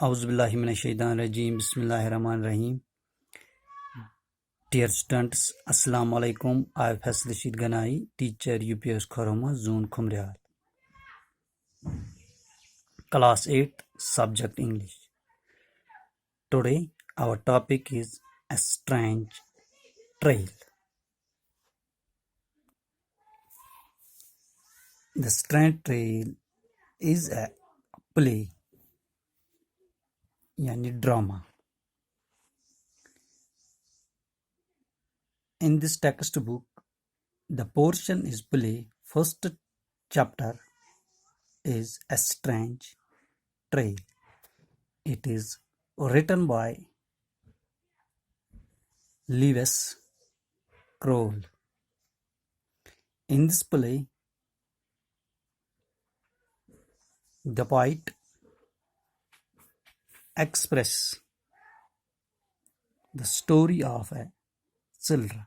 اعوذ باللہ من الشیطان الرجیم بسم اللہ الرحمن الرحیم. Dear students, Assalamu alaikum. I am Faisal Rashid Ganai, teacher UPS Khoroma, Zone Khumriyal. Class 8, subject English. Today, our topic is a strange trail. The strange trail is a play, yani drama. In this textbook, the portion is play. First chapter is A Strange Trail. It is written by Lewis Carroll. In this play, the poet express the story of a children.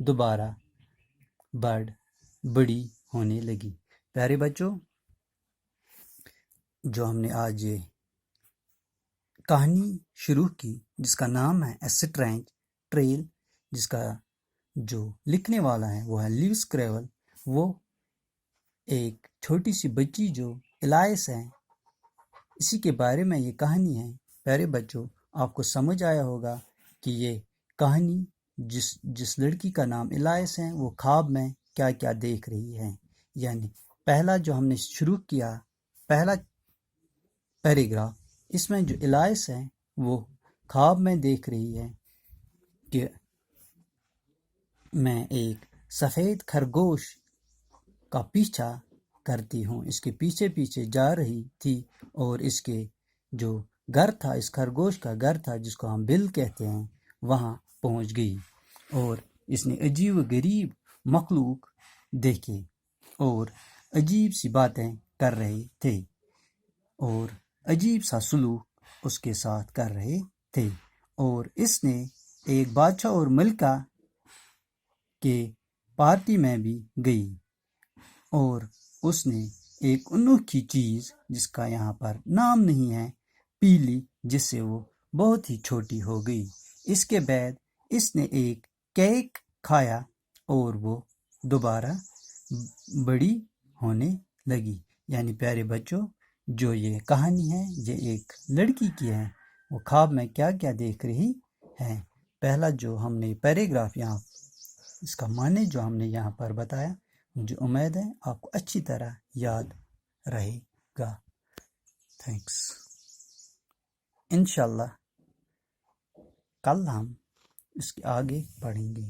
دوبارہ بڑی ہونے لگی۔ پیارے بچوں، جو ہم نے آج یہ کہانی شروع کی جس کا نام ہے اے اسٹرینج ٹریل، جس کا جو لکھنے والا ہے وہ ہے لیوس کریول، وہ ایک چھوٹی سی بچی جو الائس ہے، اسی کے بارے میں یہ کہانی ہے۔ پیارے بچوں، آپ کو سمجھ آیا ہوگا کہ یہ کہانی جس لڑکی کا نام الائس ہے وہ خواب میں کیا کیا دیکھ رہی ہے۔ یعنی پہلا جو ہم نے شروع کیا، پہلا پیراگراف، اس میں جو الائس ہے وہ خواب میں دیکھ رہی ہے کہ میں ایک سفید خرگوش کا پیچھا کرتی ہوں، اس کے پیچھے پیچھے جا رہی تھی، اور اس کے جو گھر تھا، اس خرگوش کا گھر تھا جس کو ہم بل کہتے ہیں، وہاں پہنچ گئی، اور اس نے عجیب و غریب مخلوق دیکھے اور عجیب سی باتیں کر رہے تھے اور عجیب سا سلوک اس کے ساتھ کر رہے تھے، اور اس نے ایک بادشاہ اور ملکہ کے پارٹی میں بھی گئی، اور اس نے ایک انوکھی چیز جس کا یہاں پر نام نہیں ہے پی لی، جس سے وہ بہت ہی چھوٹی ہو گئی۔ اس کے بعد اس نے ایک کیک کھایا اور وہ دوبارہ بڑی ہونے لگی۔ یعنی پیارے بچوں، جو یہ کہانی ہے یہ ایک لڑکی کی ہے، وہ خواب میں کیا کیا دیکھ رہی ہے۔ پہلا جو ہم نے پیراگراف یہاں، اس کا معنی جو ہم نے یہاں پر بتایا، مجھے امید ہے آپ کو اچھی طرح یاد رہے گا۔ تھینکس۔ انشاءاللہ کل ہم اس کے آگے پڑھیں گے۔